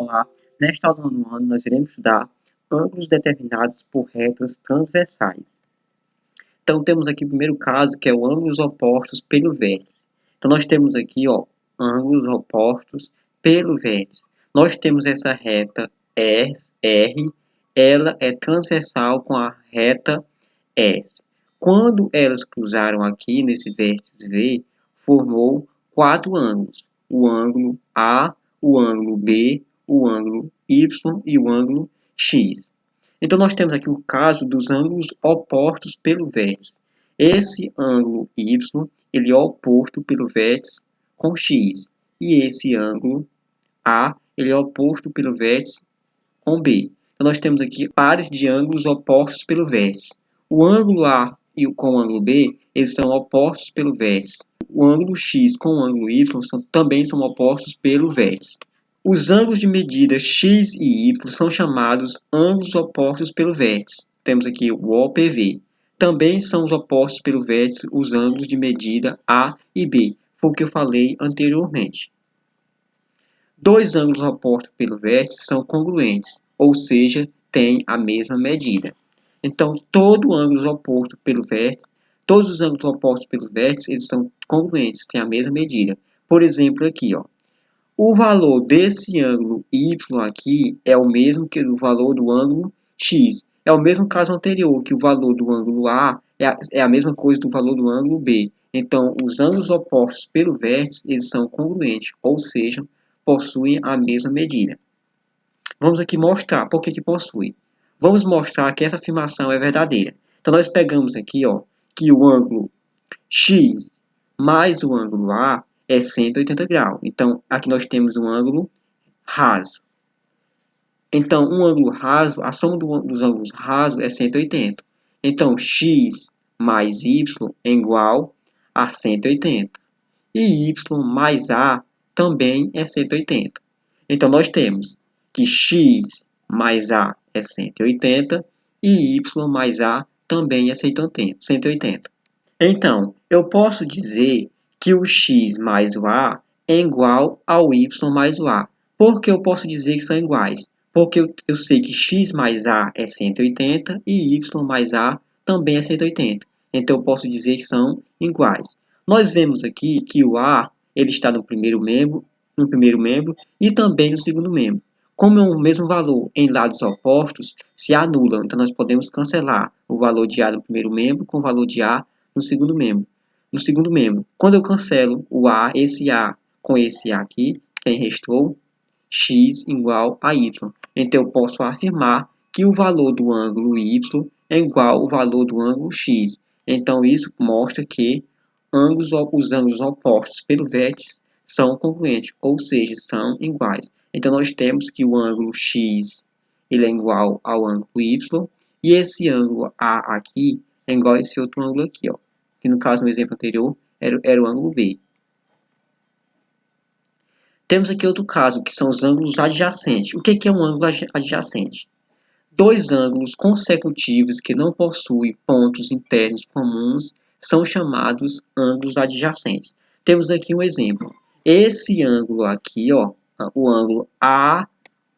Olá, nesta aula no ano nós iremos estudar ângulos determinados por retas transversais. Então temos aqui o primeiro caso que é o ângulos opostos pelo vértice. Então nós temos aqui, ângulos opostos pelo vértice. Nós temos essa reta R, ela é transversal com a reta S. Quando elas cruzaram aqui nesse vértice V, formou quatro ângulos: o ângulo A, o ângulo B, o ângulo Y e o ângulo X. Então, nós temos aqui o caso dos ângulos opostos pelo vértice. Esse ângulo Y ele é oposto pelo vértice com X. E esse ângulo A ele é oposto pelo vértice com B. Então, nós temos aqui pares de ângulos opostos pelo vértice. O ângulo A com o ângulo B, eles são opostos pelo vértice. O ângulo X com o ângulo Y também são opostos pelo vértice. Os ângulos de medida x e y são chamados ângulos opostos pelo vértice. Temos aqui o OPV. Também são os opostos pelo vértice os ângulos de medida A e B. Foi o que eu falei anteriormente. Dois ângulos opostos pelo vértice são congruentes, ou seja, têm a mesma medida. Então, todos os ângulos opostos pelo vértice, eles são congruentes, têm a mesma medida. Por exemplo, aqui, o valor desse ângulo Y aqui é o mesmo que o valor do ângulo X. É o mesmo caso anterior, que o valor do ângulo A é a mesma coisa do valor do ângulo B. Então, os ângulos opostos pelo vértice, eles são congruentes, ou seja, possuem a mesma medida. Vamos aqui mostrar por que possui. Vamos mostrar que essa afirmação é verdadeira. Então, nós pegamos aqui, que o ângulo X mais o ângulo A é 180 graus. Então, aqui nós temos um ângulo raso. Então, um ângulo raso, a soma dos ângulos rasos é 180. Então, x mais y é igual a 180. E y mais a também é 180. Então, nós temos que x mais a é 180 e y mais a também é 180. Então, eu posso dizer que o x mais o a é igual ao y mais o a. Por que eu posso dizer que são iguais? Porque eu sei que x mais a é 180 e y mais a também é 180. Então, eu posso dizer que são iguais. Nós vemos aqui que o a ele está no primeiro membro e também no segundo membro. Como é o mesmo valor em lados opostos, se anulam. Então, nós podemos cancelar o valor de a no primeiro membro com o valor de a no segundo membro. Quando eu cancelo o A, esse A com esse A aqui, quem restou? X igual a Y. Então, eu posso afirmar que o valor do ângulo Y é igual ao valor do ângulo X. Então, isso mostra que os ângulos opostos pelo vértice são congruentes, ou seja, são iguais. Então, nós temos que o ângulo X ele é igual ao ângulo Y, e esse ângulo A aqui é igual a esse outro ângulo aqui, que no caso, no exemplo anterior, era o ângulo B. Temos aqui outro caso, que são os ângulos adjacentes. O que é um ângulo adjacente? Dois ângulos consecutivos que não possuem pontos internos comuns são chamados ângulos adjacentes. Temos aqui um exemplo. Esse ângulo aqui, o ângulo A,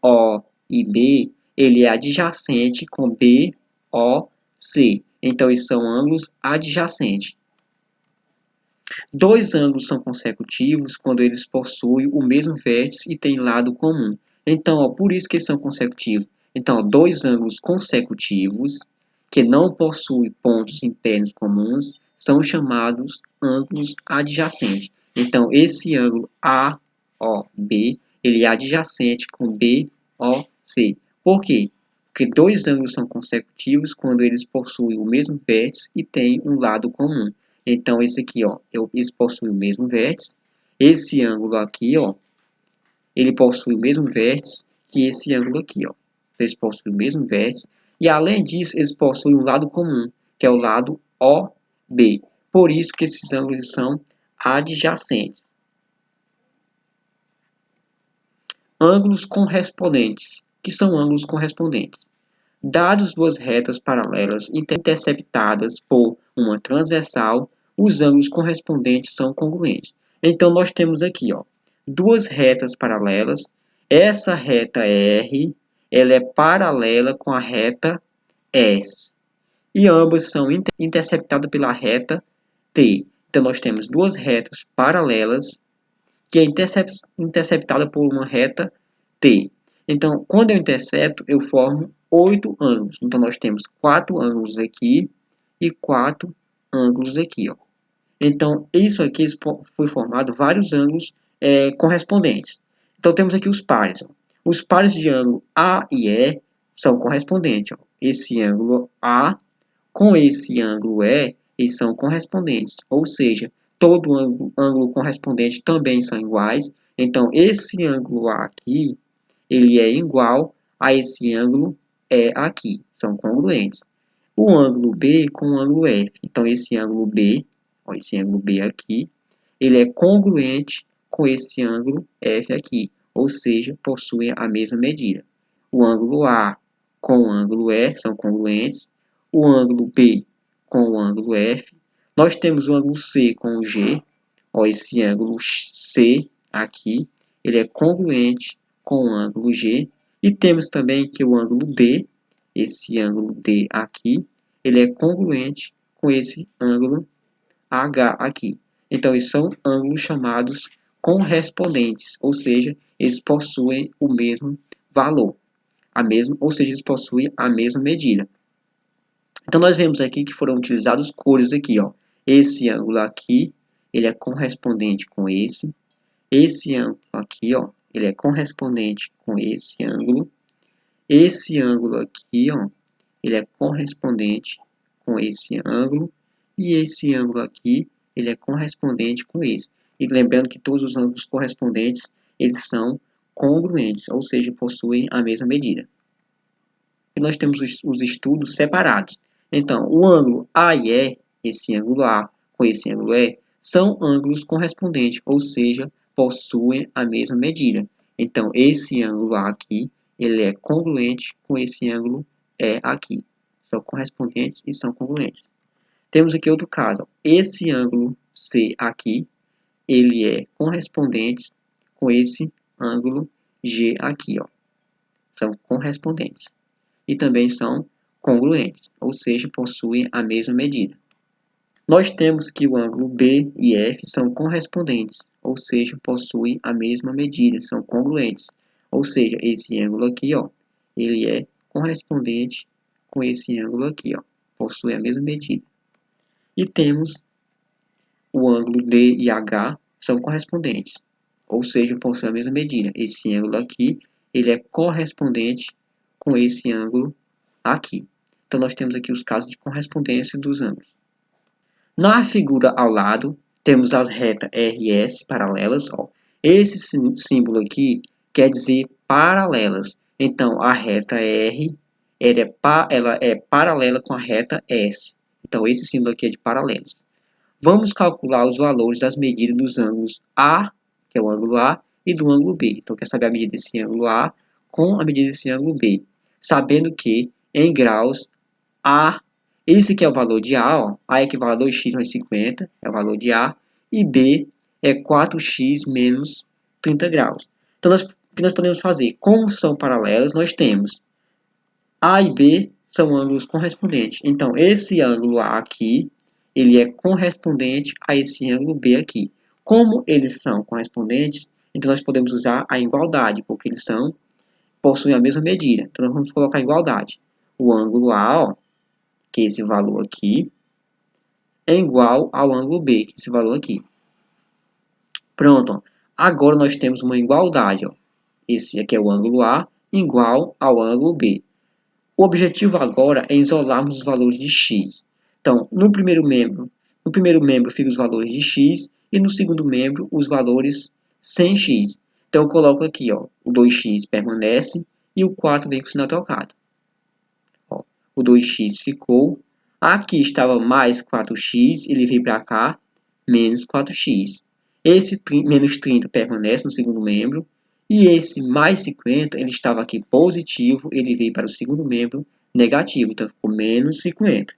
O e B, ele é adjacente com B, O, C. Então, esses são ângulos adjacentes. Dois ângulos são consecutivos quando eles possuem o mesmo vértice e têm lado comum. Então, por isso que eles são consecutivos. Então, dois ângulos consecutivos que não possuem pontos internos comuns são chamados ângulos adjacentes. Então, esse ângulo AOB, ele é adjacente com BOC. Por quê? Porque dois ângulos são consecutivos quando eles possuem o mesmo vértice e têm um lado comum. Então, esse aqui, eles possuem o mesmo vértice. Esse ângulo aqui, ele possui o mesmo vértice que esse ângulo aqui, Eles possuem o mesmo vértice. E, além disso, eles possuem um lado comum, que é o lado OB. Por isso que esses ângulos são adjacentes. Ângulos correspondentes. Que são ângulos correspondentes? Dados duas retas paralelas interceptadas por uma transversal, os ângulos correspondentes são congruentes. Então, nós temos aqui, duas retas paralelas essa reta R, ela é paralela com a reta S. E ambas são interceptadas pela reta T. Então, nós temos duas retas paralelas que é interceptada por uma reta T. Então, quando eu intercepto, eu formo 8 ângulos. Então, nós temos 4 ângulos aqui e 4 ângulos aqui. Ó. Então, isso aqui foi formado vários ângulos correspondentes. Então, temos aqui os pares. Ó. Os pares de ângulo A e E são correspondentes. Ó. Esse ângulo A com esse ângulo E, eles são correspondentes. Ou seja, todo ângulo correspondente também são iguais. Então, esse ângulo A aqui, ele é igual a esse ângulo E aqui. São congruentes. O ângulo B com o ângulo F. Então, esse ângulo B, ó, esse ângulo B aqui, ele é congruente com esse ângulo F aqui. Ou seja, possuem a mesma medida. O ângulo A com o ângulo E são congruentes. O ângulo B com o ângulo F. Nós temos o ângulo C com o G. Ó, esse ângulo C aqui, ele é congruente com o ângulo G. E temos também que o ângulo D, esse ângulo D aqui, ele é congruente com esse ângulo H aqui. Então, esses são ângulos chamados correspondentes, ou seja, eles possuem o mesmo valor, ou seja, eles possuem a mesma medida. Então, nós vemos aqui que foram utilizados cores aqui, ó. Esse ângulo aqui, ele é correspondente com esse. Esse ângulo aqui, ó, ele é correspondente com esse ângulo. Esse ângulo aqui, ó, ele é correspondente com esse ângulo. E esse ângulo aqui, ele é correspondente com esse. E lembrando que todos os ângulos correspondentes, eles são congruentes, ou seja, possuem a mesma medida. E nós temos os estudos separados. Então, o ângulo A e E, esse ângulo A com esse ângulo E, são ângulos correspondentes, ou seja, possuem a mesma medida. Então, esse ângulo A aqui, ele é congruente com esse ângulo E aqui. São correspondentes e são congruentes. Temos aqui outro caso. Esse ângulo C aqui, ele é correspondente com esse ângulo G aqui. Ó. São correspondentes. E também são congruentes, ou seja, possuem a mesma medida. Nós temos que o ângulo B e F são correspondentes, ou seja, possuem a mesma medida, são congruentes. Ou seja, esse ângulo aqui, ó, ele é correspondente com esse ângulo aqui, ó, possui a mesma medida. E temos o ângulo D e H são correspondentes, ou seja, possuem a mesma medida. Esse ângulo aqui, ele é correspondente com esse ângulo aqui. Então, nós temos aqui os casos de correspondência dos ângulos. Na figura ao lado, temos as retas R e S paralelas. Ó. Esse símbolo aqui quer dizer paralelas. Então, a reta R ela é paralela com a reta S. Então, esse símbolo aqui é de paralelos. Vamos calcular os valores das medidas dos ângulos A, que é o ângulo A, e do ângulo B. Então, quer saber a medida desse ângulo A com a medida desse ângulo B. Sabendo que, em graus, esse aqui é o valor de A, ó. A equivale a 2x mais 50, é o valor de A, e B é 4x menos 30 graus. Então, o que nós podemos fazer? Como são paralelos, nós temos A e B são ângulos correspondentes. Então, esse ângulo A aqui, ele é correspondente a esse ângulo B aqui. Como eles são correspondentes, então nós podemos usar a igualdade, porque eles possuem a mesma medida. Então, nós vamos colocar a igualdade. O ângulo A, ó, que é esse valor aqui, é igual ao ângulo B, que é esse valor aqui. Pronto. Ó. Agora nós temos uma igualdade. Ó. Esse aqui é o ângulo A igual ao ângulo B. O objetivo agora é isolarmos os valores de x. Então, no primeiro membro fica os valores de x e no segundo membro os valores sem x. Então, eu coloco aqui, ó, o 2x permanece e o 4 vem com o sinal trocado. Ó, o 2x ficou. Aqui estava mais 4x, ele veio para cá, menos 4x. Esse menos 30 permanece no segundo membro. E esse mais 50, ele estava aqui positivo, ele veio para o segundo membro negativo. Então, ficou menos 50.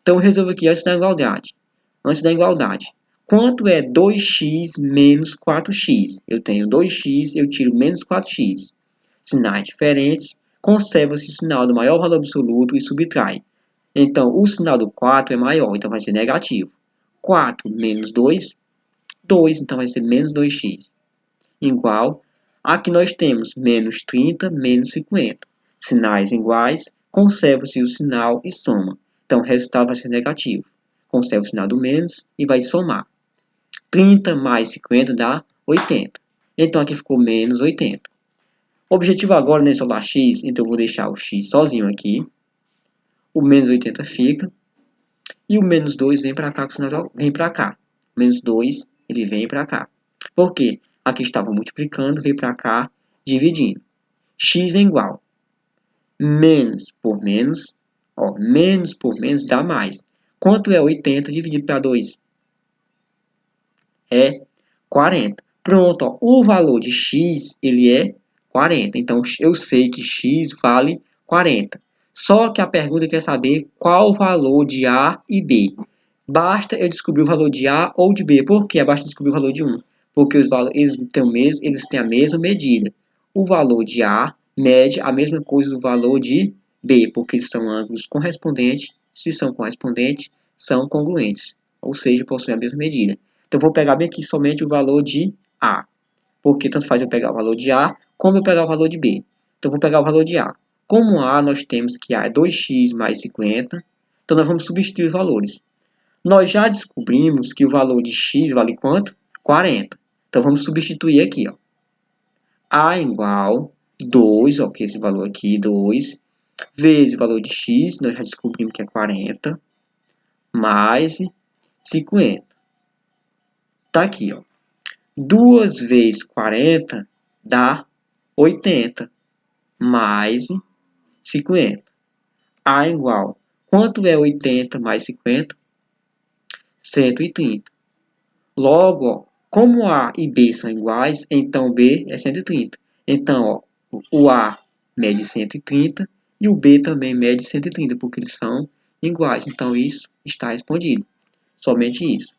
Então, eu resolvo aqui antes da igualdade. Antes da igualdade. Quanto é 2x menos 4x? Eu tenho 2x, eu tiro menos 4x. sinais diferentes, conserva-se o sinal do maior valor absoluto e subtrai. Então, o sinal do 4 é maior, então vai ser negativo. 4 menos 2, 2, então vai ser menos 2x. Igual, aqui nós temos menos 30, menos 50. Sinais iguais, conserva-se o sinal e soma. Então, o resultado vai ser negativo. Conserva o sinal do menos e vai somar. 30 mais 50 dá 80. Então, aqui ficou menos 80. O objetivo agora não é isolar x, então eu vou deixar o x sozinho aqui. O menos 80 fica. E o menos 2 vem para cá, vem para cá. O menos 2, ele vem para cá. Por quê? Aqui estava multiplicando, veio para cá, dividindo. X é igual. Menos por menos. Ó, menos por menos dá mais. Quanto é 80 dividido para 2? É 40. Pronto, ó, o valor de x, ele é 40. Então, eu sei que x vale 40. Só que a pergunta quer saber qual o valor de A e B. Basta eu descobrir o valor de A ou de B. Por que basta descobrir o valor de um? Porque os valores eles têm a mesma medida. O valor de A mede a mesma coisa do valor de B, porque eles são ângulos correspondentes. Se são correspondentes, são congruentes, ou seja, possuem a mesma medida. Então, eu vou pegar bem aqui somente o valor de A, porque tanto faz eu pegar o valor de A, como eu pegar o valor de B. Então, eu vou pegar o valor de A. Como A, nós temos que A é 2x mais 50, então nós vamos substituir os valores. Nós já descobrimos que o valor de x vale quanto? 40. Então, vamos substituir aqui, ó. A igual 2, ó, que esse valor aqui, 2, vezes o valor de x, nós já descobrimos que é 40, mais 50. Tá aqui, ó. 2 vezes 40 dá 80, mais 50. A igual. Quanto é 80 mais 50? 130. Logo, ó, como A e B são iguais, então B é 130. Então, ó, o A mede 130 e o B também mede 130, porque eles são iguais. Então, isso está respondido. Somente isso.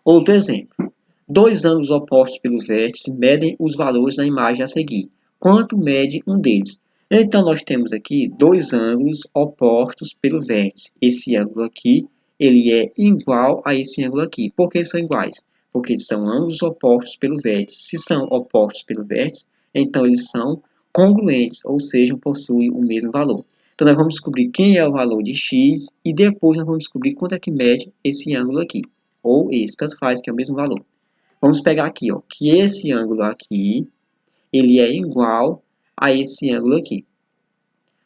Outro exemplo. Dois ângulos opostos pelos vértices medem os valores na imagem a seguir. Quanto mede um deles? Então, nós temos aqui dois ângulos opostos pelo vértice. Esse ângulo aqui, ele é igual a esse ângulo aqui. Por que são iguais? Porque são ângulos opostos pelo vértice. Se são opostos pelo vértice, então eles são congruentes, ou seja, possuem o mesmo valor. Então, nós vamos descobrir quem é o valor de x e depois nós vamos descobrir quanto é que mede esse ângulo aqui. Ou esse, tanto faz, que é o mesmo valor. Vamos pegar aqui, ó, que esse ângulo aqui, ele é igual a esse ângulo aqui.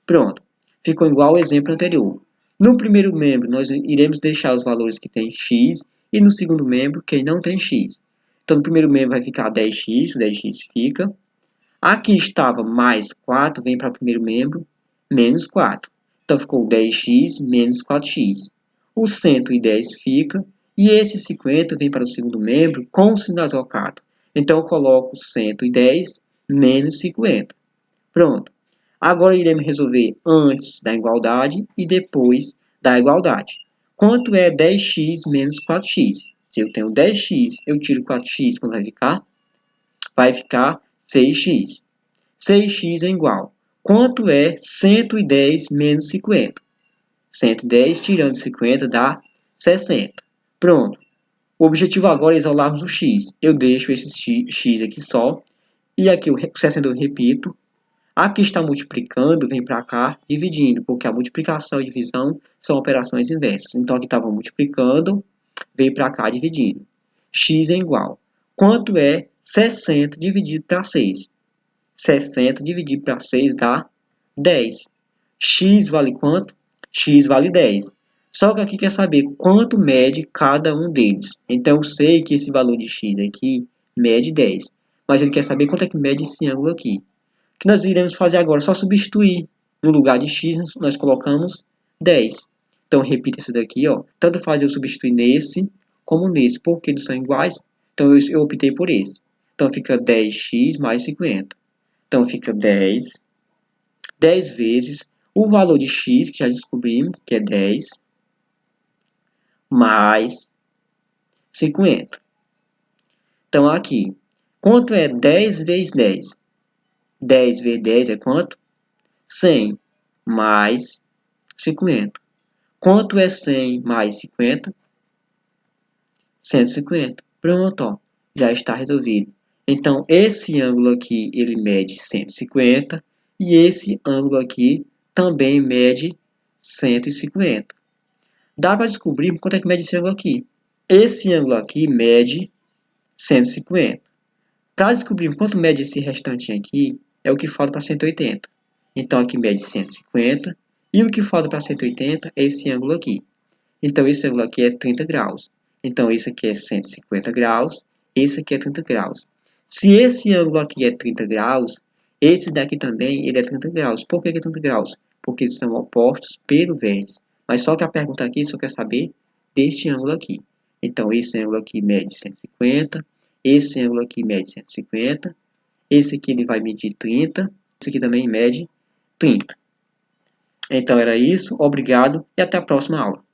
Pronto. Ficou igual ao exemplo anterior. No primeiro membro, nós iremos deixar os valores que tem x e no segundo membro, que não tem x. Então, no primeiro membro vai ficar 10x, o 10x fica. Aqui estava mais 4, vem para o primeiro membro, menos 4. Então, ficou 10x menos 4x. O 110 fica. E esse 50 vem para o segundo membro com o sinal trocado. Então, eu coloco 110 menos 50. Pronto. Agora, iremos resolver antes da igualdade e depois da igualdade. Quanto é 10x menos 4x? Se eu tenho 10x, eu tiro 4x, quanto vai ficar? Vai ficar 6x. 6x é igual. Quanto é 110 menos 50? 110 tirando 50 dá 60. Pronto. O objetivo agora é isolarmos o x. Eu deixo esse x aqui só. E aqui o 60 eu repito. Aqui está multiplicando, vem para cá, dividindo. Porque a multiplicação e divisão são operações inversas. Então aqui estava multiplicando, veio para cá dividindo. X é igual. Quanto é 60 dividido para 6? 60 dividido para 6 dá 10. X vale quanto? X vale 10. Só que aqui quer saber quanto mede cada um deles. Então, eu sei que esse valor de x aqui mede 10. Mas ele quer saber quanto é que mede esse ângulo aqui. O que nós iremos fazer agora? Só substituir. No lugar de x, nós colocamos 10. Então, repita isso daqui. Ó. Tanto faz eu substituir nesse como nesse. Porque eles são iguais, então eu optei por esse. Então, fica 10x mais 50. Então, fica 10 vezes o valor de x, que já descobrimos, que é 10, mais 50. Então, aqui, quanto é 10 vezes 10? 10 vezes 10 é quanto? 100 mais 50. Quanto é 100 mais 50? 150. Pronto, ó, já está resolvido. Então, esse ângulo aqui, ele mede 150 e esse ângulo aqui também mede 150. Dá para descobrir quanto é que mede esse ângulo aqui. Esse ângulo aqui mede 150. Para descobrir quanto mede esse restante aqui, é o que falta para 180. Então, aqui mede 150 e o que falta para 180 é esse ângulo aqui. Então, esse ângulo aqui é 30 graus. Então, esse aqui é 150 graus, esse aqui é 30 graus. Se esse ângulo aqui é 30 graus, esse daqui também ele é 30 graus. Por que é 30 graus? Porque eles são opostos pelo vértice. Mas só que a pergunta aqui só quer saber deste ângulo aqui. Então, esse ângulo aqui mede 150, esse ângulo aqui mede 150, esse aqui ele vai medir 30, esse aqui também mede 30. Então, era isso. Obrigado e até a próxima aula.